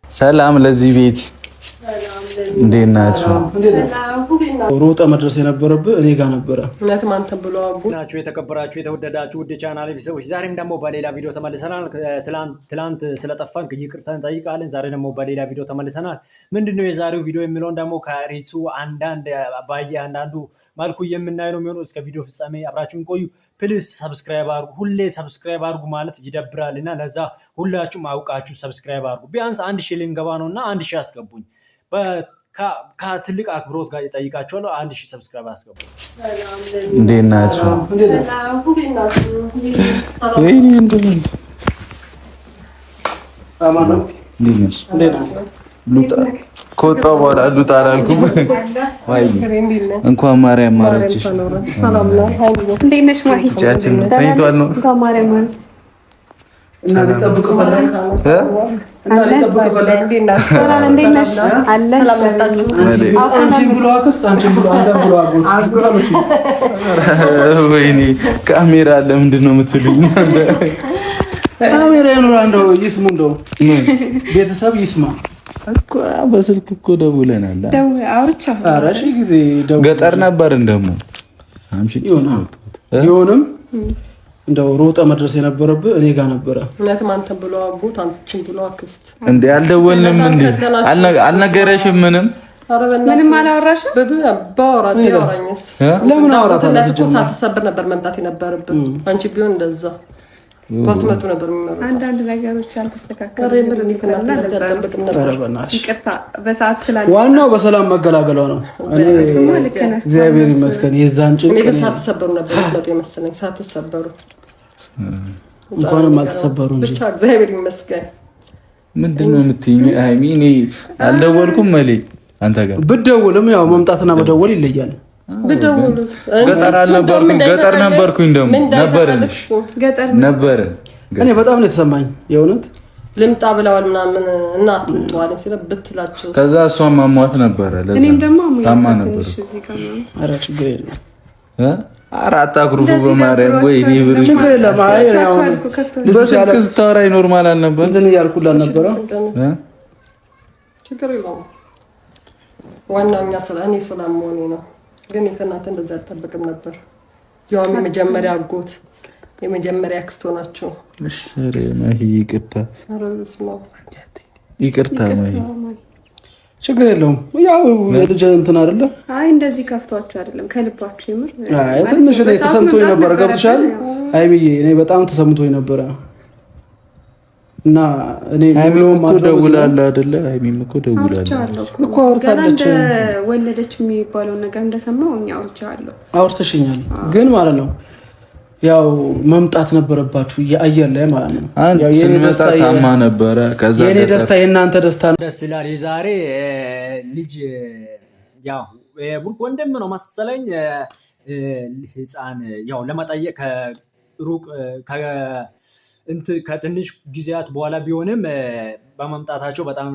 ሰላም ለዚህ ቤት እንዴት ናችሁ? ሮጠ መድረስ የነበረብህ እኔ ጋር ነበረ። እውነትም አንተም ብሎ ናችሁ የተከበራችሁ የተወደዳችሁ ውድ ቻናል ቤተሰቦች፣ ዛሬም ደግሞ በሌላ ቪዲዮ ተመልሰናል። ትላንት ስለጠፋን ይቅርታ እንጠይቃለን። ዛሬ ደግሞ በሌላ ቪዲዮ ተመልሰናል። ምንድነው የዛሬው ቪዲዮ የሚለውን ደግሞ ከሪሱ አንዳንዱ መልኩ የምናየው ነው የሚሆነው። እስከ ቪዲዮ ፍጻሜ አብራችሁን ቆዩ። ፕሊዝ ሰብስክራይብ አድርጉ። ሁሌ ሰብስክራይብ አድርጉ ማለት ይደብራል እና ለዛ ሁላችሁም አውቃችሁ ሰብስክራይብ አድርጉ። ቢያንስ 1000 ልንገባ ነው እና 1000 አስገቡኝ። ከትልቅ አክብሮት ጋር ይጠይቃችኋለሁ። 1000 ሰብስክራይብ አስገቡ። እንዴት ናችሁ? ከወጣሁ በኋላ ሉጣ አላልኩም። እንኳን ማርያም ማረችሽ። ተኝቷል ነው ወይኔ ካሜራ አለ። ምንድን ነው የምትሉኝ? ካሜራ ይኑራ እንደው ይስሙ፣ እንደው ቤተሰብ ይስማ እኮ በስልክ እኮ ደውለናል። እሺ ጊዜ ገጠር ነበር እንደሞ ይሆንም እንደው ሮጠ መድረስ የነበረብህ እኔ ጋር ነበረ። እውነትም አንተም ብሎ አጎት አንቺም ብሎ አክስት እንዴ አልደወልንም እንዴ? አልነገረሽም? ምንም አላወራሽም? ባወራኝስ ለምን አወራታለሁ? ሳትሰብር ነበር መምጣት የነበረብህ። አንቺ ቢሆን እንደዛ ባትመጡ ነበር የሚመረው። አንዳንድ ነገሮች አልተስተካከሉ ይቅርታ። በሰዓት ስላለ ዋናው በሰላም መገላገሏ ነው። እግዚአብሔር ይመስገን። የዛን ጭንቅ ሳትሰበሩ ነበር መጥቶ የመሰለኝ። ሳትሰበሩ እንኳንም አልተሰበሩ እንጂ ብቻ እግዚአብሔር ይመስገን። ምንድነው የምትይኝ? አይሚ እኔ አልደወልኩም። መሌ አንተ ጋር ብትደውልም ያው መምጣትና መደወል ይለያል። ገጠር ነበርኩኝ ደግሞ ነበር። እኔ በጣም ነው የተሰማኝ የእውነት ልምጣ ብለዋል ምናምን እና አትምጣዋል ሲለ ብትላቸው ከዛ እሷን ማሟት ነበረ። ለዛ እኔም ደግሞ ታማ ነበር። ኧረ ችግር የለም። ኧረ አታኩርፉ በማርያም። ወይ እኔ ብሩ ችግር የለም። አይ ነው በስልክ ስታወራኝ ኖርማል አልነበር? እንትን እያልኩላ ነበረ። ችግር የለውም። ዋናው እኛ እኔ ሰላም መሆኔ ነው። ግን ከእናንተ እንደዛ አልጠብቅም ነበር። ያው የመጀመሪያ አጎት የመጀመሪያ አክስት ናቸው። እሺ ማሂ ይቅርታ ማሂ ችግር የለውም። ያው የልጅ እንትን አይደለ? አይ እንደዚህ ከፍቷችሁ አይደለም ከልባችሁ ይምር። አይ ትንሽ ላይ ተሰምቶኝ ነበር። ገብቶሻል አይሚዬ? እኔ በጣም ተሰምቶኝ ነበር እና እኔ አይሚም እኮ ደውላለህ አይደለ? አይሚም እኮ ደውላለህ እኮ አውርታለች። ወለደች የሚባለው ነገር እንደሰማው አውርተሽኛል። ግን ማለት ነው ያው መምጣት ነበረባችሁ የአየር ላይ ማለት ነው። ያው የኔ ደስታ ታማ ነበረ። ከዛ የኔ ደስታ የእናንተ ደስታ ደስ ይላል። የዛሬ ልጅ ያው ቡርክ ወንድም ነው መሰለኝ ህፃን ያው ለመጠየቅ ከሩቅ ከትንሽ ጊዜያት በኋላ ቢሆንም በመምጣታቸው በጣም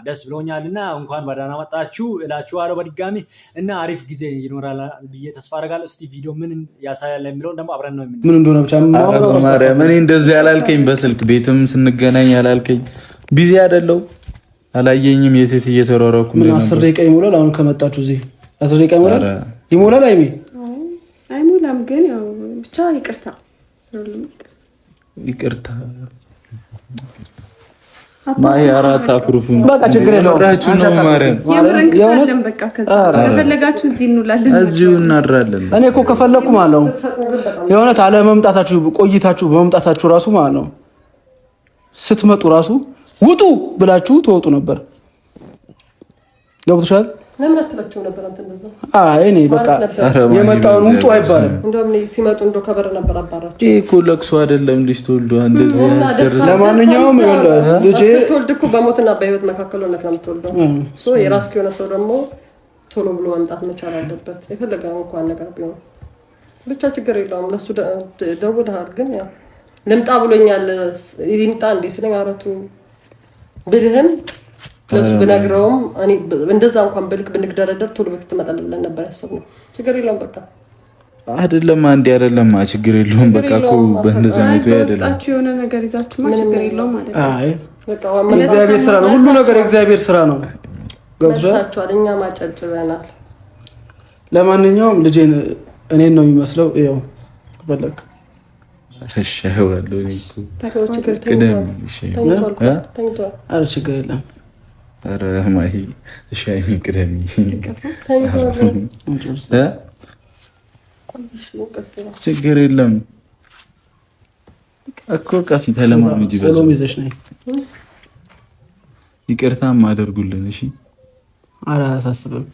ደስ ብሎኛልና እንኳን በደህና መጣችሁ እላችኋለሁ በድጋሚ እና አሪፍ ጊዜ ይኖራል ብዬ ተስፋ አደርጋለሁ። እስቲ ቪዲዮ ምን ያሳያል የሚለውን ደግሞ አብረን ነው ምን እንደሆነ ብቻ ማርያም እኔ እንደዚህ ያላልከኝ በስልክ ቤትም ስንገናኝ ያላልከኝ ቢዚ አይደለው አላየኝም። የሴት እየተሯሯኩ ምን 10 ደቂቃ ይሞላል። አሁን ከመጣችሁ እዚህ 10 ደቂቃ ይሞላል አይሚ አይሞላም። ግን ያው ብቻ ይቅርታ ማይ አራት አኩሩፍ በቃ ችግር የለውም። ነው ማርያም የሆነ በቃ ከዛ ከፈለጋችሁ እዚህ እንውላለን፣ እዚሁ እናድራለን። እኔ እኮ ከፈለኩ ማለት ነው የሆነ አለ መምጣታችሁ ቆይታችሁ በመምጣታችሁ ራሱ ማለት ነው ስትመጡ ራሱ ውጡ ብላችሁ ተወጡ ነበር። ገብቶሻል? ለምን አትላቸው ነበር አንተ እንደዛ? አይ እኔ በቃ የመጣውን ውጡ አይባልም። እንደውም ሲመጡ እንደው ከበር ነበር አባራቸው። እኮ ለቅሶ አይደለም ልጅ ተወልዶ እንደዚህ ያስደርስ። ለማንኛውም ልጅ ተወልድ እኮ በሞትና በህይወት መካከል ነው የምትወልደው። የራስህ የሆነ ሰው ደግሞ ቶሎ ብሎ መምጣት መቻል አለበት። የፈለገው እንኳን ነገር ቢሆን ብቻ ችግር የለውም። ለሱ ደውልሃል። ግን ያው ልምጣ ብሎኛል ይምጣ እንዴ ስለኝ አረቱ ብልህም ለሱ ብነግረውም እኔ እንደዛ እንኳን በልክ ብንግደረደር ቶሎ በፊት ትመጣለህ ብለን ነበር ያሰብነው። ችግር የለውም በቃ አይደለም አንዴ አይደለም ችግር የለውም በቃ እኮ በእንደዛ ነው አይደለም። ታችሁ የሆነ ነገር ይዛችሁ ችግር የለውም ማለት ነው። አይ የእግዚአብሔር ስራ ነው። ሁሉ ነገር የእግዚአብሔር ስራ ነው። ገብቷችኋል? እኛ ማጨብጭበናል። ለማንኛውም ልጄን እኔን ነው የሚመስለው። ይኸው በለክ ችግር የለም። ችግር የለም እኮ ቀፊ ተለማመጂ። ይቅርታም አድርጉልን። እሺ ኧረ አያሳስብም።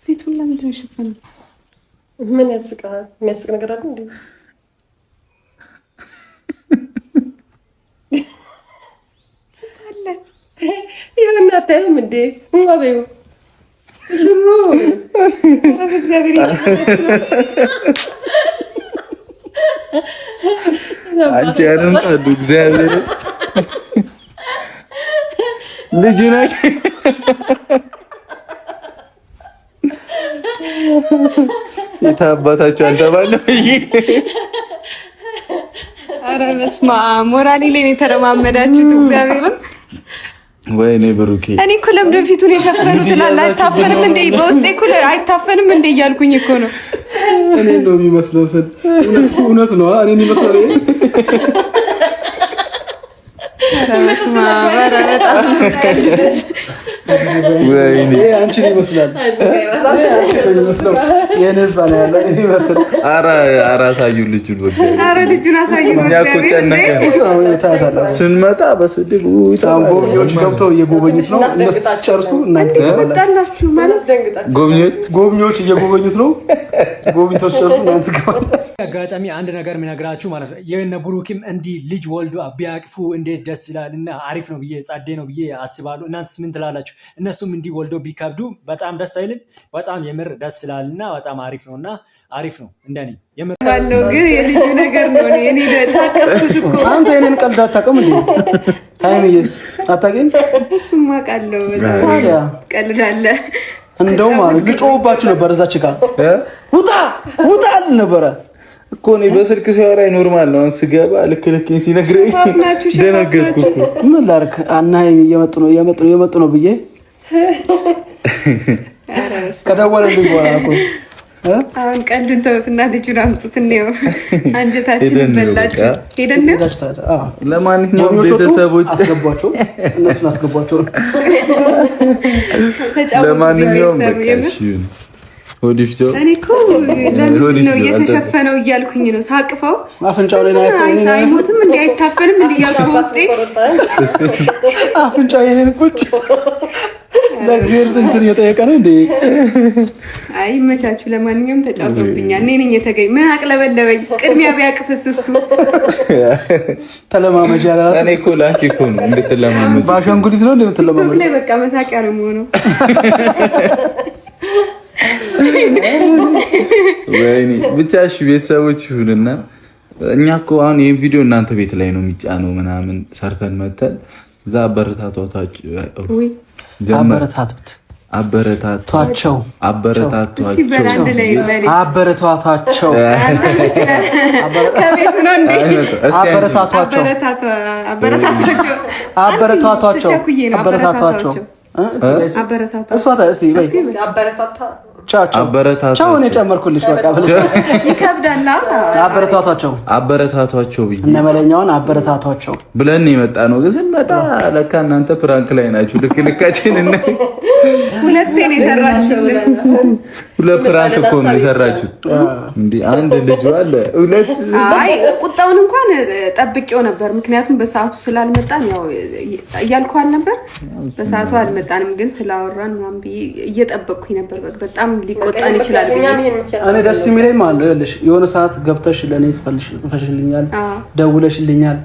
ፊቱን ለምንድን ነው የሸፈነው? ምን ያስቃል? የሚያስቅ ነገር አለ እንዴ? ይሄን አታይም እንዴ? ማበዩ ልሩ እግዚአብሔር አንቺ ያንም ታዱ እግዚአብሔር ልጅ ነች። የታባታችሁ አልተባለም። ኧረ በስመ አብ ሞራሌ ላይ ነው የተረማመዳችሁት። እግዚአብሔርን ወይኔ ብሩኬ፣ እኔ እኮ ለምንድን ፊቱን የሸፈኑት እላለሁ። አይታፈንም እንዴ? በውስጤ እኮ አይታፈንም እንዴ እያልኩኝ እኮ ነው። እኔ ነው የሚመስለው። እውነት ነው። እኔ የሚመስለው ወይኔ አንቺን ይመስላል። የነዛ ነው ያለ ይመስል። ኧረ አሳዩን ልጁን በእግዚአብሔር። ኧረ ልጁን አሳዩን በእግዚአብሔር። ስንመጣ በስድብ ጎብኚዎች ገብተው እየጎበኙት ነው። እነሱ ሲጨርሱ እናንተ ትመጣላችሁ ማለት ጎብኚዎች እየጎበኙት ነው። ጎብኝተው ሲጨርሱ እናንተ አጋጣሚ አንድ ነገር የሚነግራችሁ ማለት ነው። የነ ብሩክም እንዲህ ልጅ ወልዶ ቢያቅፉ እንዴት ደስ ይላል እና አሪፍ ነው ብዬ ጻዴ ነው ብዬ አስባለሁ። እናንተስ ምን ትላላችሁ? እነሱም እንዲህ ወልዶ ቢከብዱ በጣም ደስ አይልም? በጣም የምር ደስ ይላል እና በጣም አሪፍ ነው እና አሪፍ ነው። እንደኔ የምር ባለው ግን የልጁ ነገር ነው። እኔ ታቀፍኩት እኮ አንተ የኔን ቀልድ አታውቅም እንዴ? ታይምዬስ አታውቂም? እሱማ ቃለው ታዲያ ቀልዳለህ። እንደውም ማለት ልጮህባችሁ ነበር እዛች ጋር ውጣ ውጣ ነበረ እኮ እኔ በስልክ ሲያወራኝ ኖርማል ነው። ስገባ ልክ ሲነግረኝ ደነገጥኩ እኮ። ምን ላድርግ? አናይም እየመጡ ነው ብዬ ከደወለልኝ በኋላ እኮ አሁን ቀልዱን ተውትና ልጁን አምጡት እንየው። አንጀታችን በላችሁ። ሄደን ነው። ለማንኛውም ቤተሰቦች አስገቧቸው፣ እነሱን አስገቧቸው። ለማንኛውም እሺ እኔ እኮ ለምንድን ነው እየተሸፈነው እያልኩኝ ነው። ሳቅፈው አፍንጫው ላይ አይሞትም እንዲ አይታፈንም እንዲ እያልኩ በውስጤ አፍንጫው የኔን ቁጭ ለእግዚአብሔር እንትን እየጠየቀ ነው እንዴ? አይ ይመቻችሁ። ለማንኛውም ተጫውቶብኛል። እኔ ነኝ የተገኝ ምን አቅለበለበኝ። ቅድሚያ ቢያቅፍስ እሱ ተለማመጃ ያላት እኔ እኮ ላንቺ እኮ ነው እንድትለማመጂ። ባሻንጉሊት ነው እንደምትለማመጂ ላይ በቃ መሳቂያ ነው የምሆነው። ወይኔ ብቻ እሺ ቤተሰቦች ይሁንና እኛ እኮ አሁን ይሄን ቪዲዮ እናንተ ቤት ላይ ነው የሚጫነው ምናምን ሰርተን መተን እዛ አበረታቷቸው ቻው ነው የጨመርኩልሽ። በቃ ይከብዳል። አበረታቷቸው እነ መለኛውን አበረታቷቸው ብለን የመጣ ነው። ግን ስንመጣ ለካ እናንተ ፕራንክ ላይ ናችሁ። ልክልካችን እና ሁለቴ ነው የሰራችሁት። ሁለት ፕራንክ እኮ ነው የሰራችሁት። እንዴ አንድ ልጅ አለ ሁለት። አይ ቁጣውን እንኳን ጠብቄው ነበር፣ ምክንያቱም በሰዓቱ ስላልመጣን ያው እያልኳል ነበር። በሰዓቱ አልመጣንም፣ ግን ስላወራን ምናምን እየጠበቅኩኝ ነበር። በጣም ሊቆጣን ይችላል። እኔ ደስ የሚለኝ ማለት ነው ይኸውልሽ፣ የሆነ ሰዓት ገብተሽ ለኔ ጽፈሽልኛል፣ ደውለሽልኛል።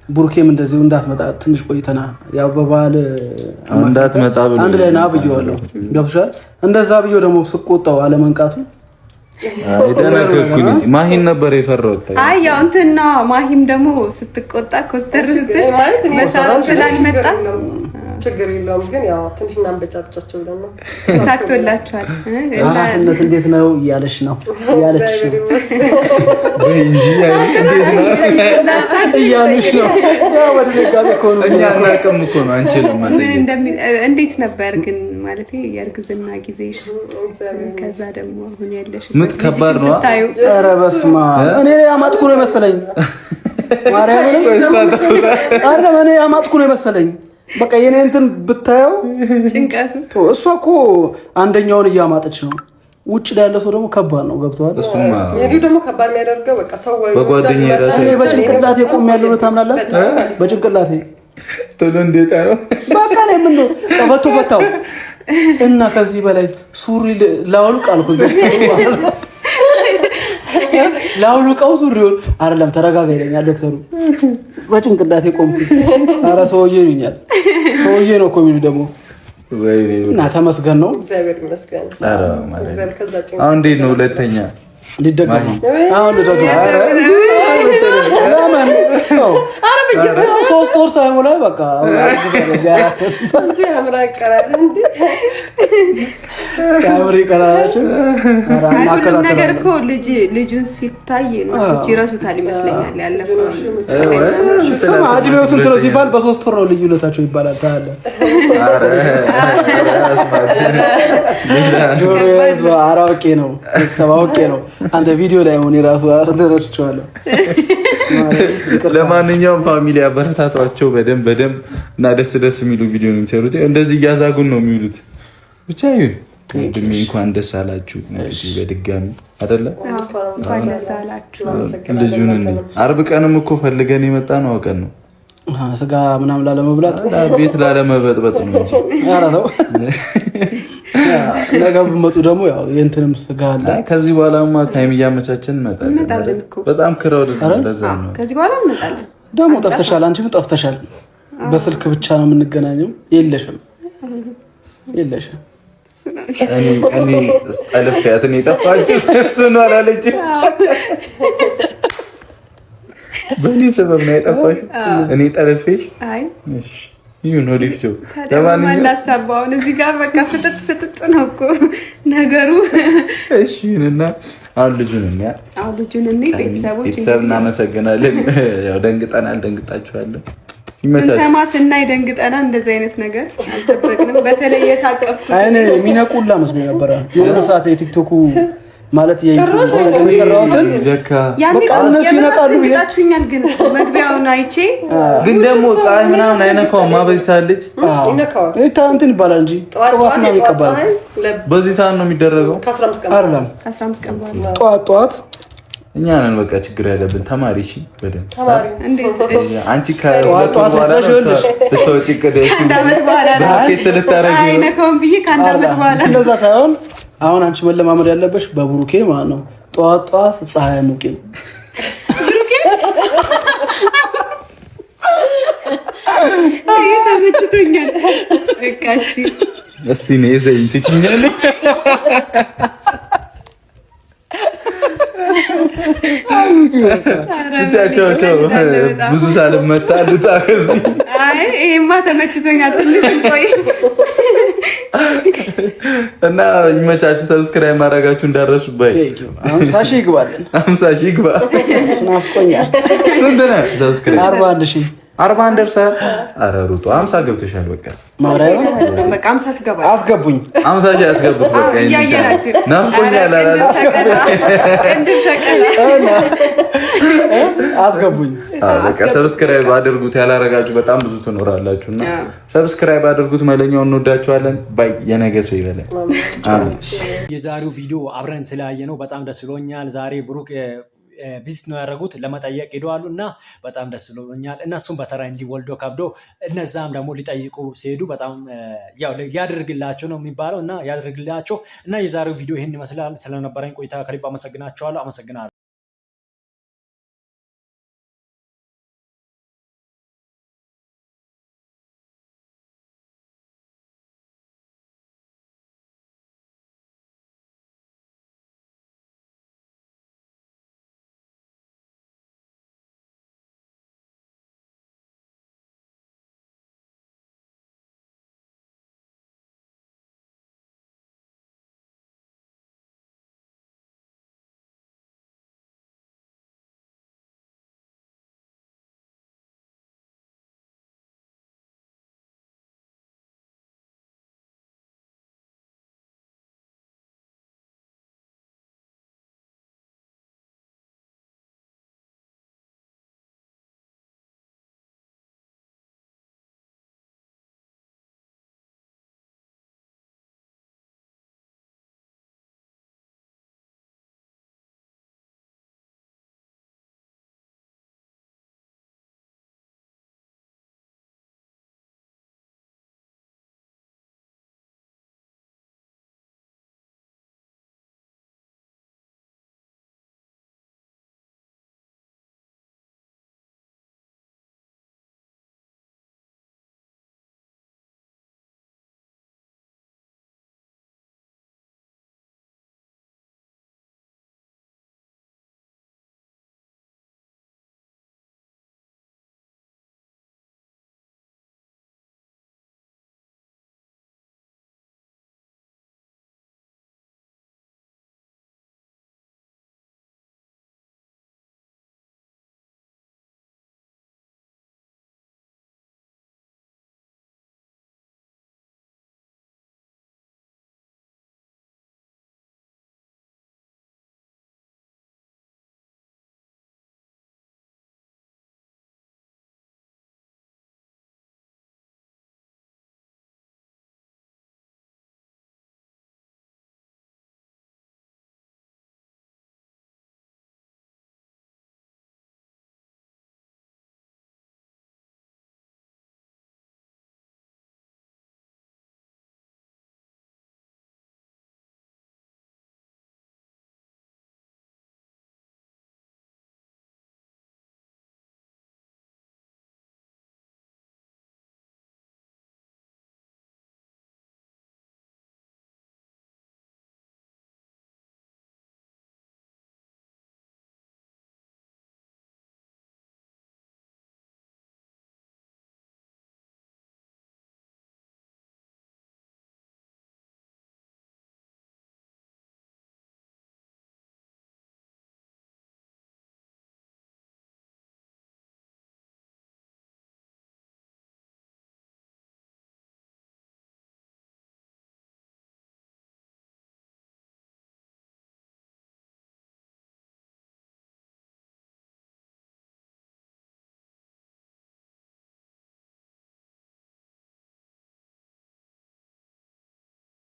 ቡርኬም እንደዚሁ እንዳትመጣ ትንሽ ቆይተና ያው በባል እንዳትመጣ ብሎ አንድ ላይ ና ብዬዋለሁ። ገብቶሻል? እንደዛ ብዬው ደግሞ ስቆጣው አለመንቃቱ አይደነከኩኝ። ማሂን ነበር የፈራሁት። አይ ያው እንትና ማሂም ደግሞ ስትቆጣ ኮስተር ስትል በሰዓቱ ስላልመጣ ችግር የለውም ግን ያው ትንሽ እናንበጫብጫቸው ብለን ነው። ሳክቶላችኋል። እናትነት እንዴት ነው እያለች ነው እንጂ እያሉሽ ነው። እኛ እናቅም እኮ ነው አንችልም። እንዴት ነበር ግን ማለት የእርግዝና ጊዜሽ ከዛ ደግሞ አሁን ያለሽ ምጥ ከባድ ነው። ኧረ በስመ አብ እኔ ያማጥኩ ነው መሰለኝ። ማርያም እኔ ያማጥኩ ነው መሰለኝ። በቃ የኔ እንትን ብታየው ጭንቀቱ እሷ እኮ አንደኛውን እያማጠች ነው። ውጭ ላይ ያለ ሰው ደግሞ ከባድ ነው። ገብተዋል። እሱማ የኔ ደግሞ ከባድ የሚያደርገው በቃ ሰው ወይ በጓደኛዬ ራሱ እኔ በጭንቅላቴ ቆም ያለው ታምናለህ? በጭንቅላቴ ቶሎ እንዴት ነው በቃ ላይ ምን ነው ተፈቶ ፈታው እና ከዚህ በላይ ሱሪ ላውልቅ አልኩኝ። ላውልቀው ሱሪውን አይደለም ተረጋጋ ይለኛል ዶክተሩ። በጭንቅላቴ ቆምኩኝ። ኧረ ሰውዬ ነኛል ሰውዬ ነው እኮ የሚሉ ደግሞ እና ተመስገን ነው እግዚአብሔር ይመስገን። አሁን እንዴት ነው ሁለተኛ ሊደገም አሁን ልደግም ሶስት ወር ሳይሞላ በቃ ሳምሪ ቀራችን ነገር እኮ ልጁን ሲታይ ነው ይረሱታል ይመስለኛል። ያለፈው እድሜው ስንት ነው ሲባል በ3 ወር ነው ልዩነታቸው ይባላል። ታለ አራውቄ ነው ሰባውቄ ነው አንተ ቪዲዮ ላይ ሆነ ራሱ አረደረችዋለሁ። ለማንኛውም ፋሚሊ አበረታቷቸው በደንብ እና ደስ የሚሉ ቪዲዮ ነው የሚሰሩት። እንደዚህ እያዛጉን ነው የሚሉት። ብቻ ይሁን ድሜ እንኳን ደስ አላችሁ በድጋሚ አይደለ? እንኳን ደስ አላችሁ። ልጁን አርብ ቀንም እኮ ፈልገን የመጣ ነው አውቀን ነው ስጋ ምናምን ላለመብላት ቤት ላለመበጥበጥ ነው። ኧረ ነው ነገ ብመጡ ደግሞ ያው የእንትንም ስጋ አለ። ከዚህ በኋላማ ታይም እያመቻችን እንመጣለን። በጣም ክራውድ ለዛ ነው። ከዚህ በኋላ እንመጣለን። ደግሞ ጠፍተሻል፣ አንቺም ጠፍተሻል። በስልክ ብቻ ነው የምንገናኘው። የለሽም እኔ ጠልፌያት ነው የጠፋችው። እሱ ነው አላለችም። በእኔ ሰበብ ነው የጠፋሽው። እኔ ጠልፌሽ እሺ ይሁን ወዲፍቶ ለማንኛውም ላሳባውን እዚህ ጋር በቃ ፍጥጥ ነው እኮ ነገሩ። እሺ እና አሁን ልጁን ቤተሰብ እናመሰግናለን። ያው ደንግጠናል፣ ደንግጣችኋል። ስንሰማ ስናይ ደንግጠናል። እንደዚህ አይነት ነገር አልጠበቅንም። በተለይ የታቀፍኩት አይኔ ሚነቁላ መስሎኝ ነበረ የሆነ ሰዓት የቲክቶኩ ማለት የሰራሁትን በቃ እነሱ ይነቃሉ ብያችሁኛል። ግን መግቢያውን አይቼ ግን ደግሞ ፀሐይ ምናምን አይነካውም። በዚህ ሰዓት ልጅ እንትን ይባላል እንጂ ጠዋት ነው የሚቀባል። በዚህ ሰዓት ነው የሚደረገው። አይደለም ከ15 ቀን በኋላ ጠዋት እኛ ነን በቃ ችግር ያለብን። ተማሪ እሺ በደንብ ተማሪ አንቺ ከጠዋት በኋላ ልትወጪ ቅደሽ ሴት ልታረጊ አይነካውም ብዬ ከአንድ ዓመት በኋላ እንደዛ ሳይሆን አሁን አንቺ መለማመድ ያለበሽ በብሩኬ ማለት ነው። ጠዋት ፀሐይ ሙቂ ነው ብሩኬ ተመችቶኛል። በቃ እሺ እስቲ ነይ ዘይን ትችኛለሽ። ቻው ብዙ ሳልመታ ልታከዚ። አይ ይሄማ ተመችቶኛል። ትንሽ ቆይ እና ይመቻችሁ። ሰብስክራይብ ማድረጋችሁ እንዳረሱ ባይ 50 ሺህ ይግባልን። 50 ሺህ ይግባ። ናፍቆኛል። ስንት ነው ሰብስክራይብ? 41 ሺህ 41 ደርሰሃል። ኧረ ሩጡ 50 ገብተሻል። በቃ ማርያም በቃ 50 ትገባለህ። አስገቡኝ 50 ሺህ ያስገቡት። በቃ ያያላችሁ ናፍቆኛል። አስገቡኝ። በቃ ሰብስክራይብ አድርጉት። ያላረጋችሁ በጣም ብዙ ትኖራላችሁና ሰብስክራይብ አድርጉት። መለኛውን እንወዳችኋለን። ባይ የነገ ሰው ይበላል። የዛሬው ቪዲዮ አብረን ስላየ ነው በጣም ደስ ብሎኛል። ዛሬ ብሩክ ቪዚት ነው ያደረጉት ለመጠየቅ ሄደዋሉ እና በጣም ደስ ብሎኛል። እነሱም በተራ እንዲወልዶ ከብዶ እነዛም ደግሞ ሊጠይቁ ሲሄዱ በጣም ያደርግላቸው ነው የሚባለው እና ያደርግላቸው እና የዛሬው ቪዲዮ ይህን ይመስላል። ስለነበረኝ ቆይታ ከልብ አመሰግናቸዋለሁ። አመሰግናለሁ።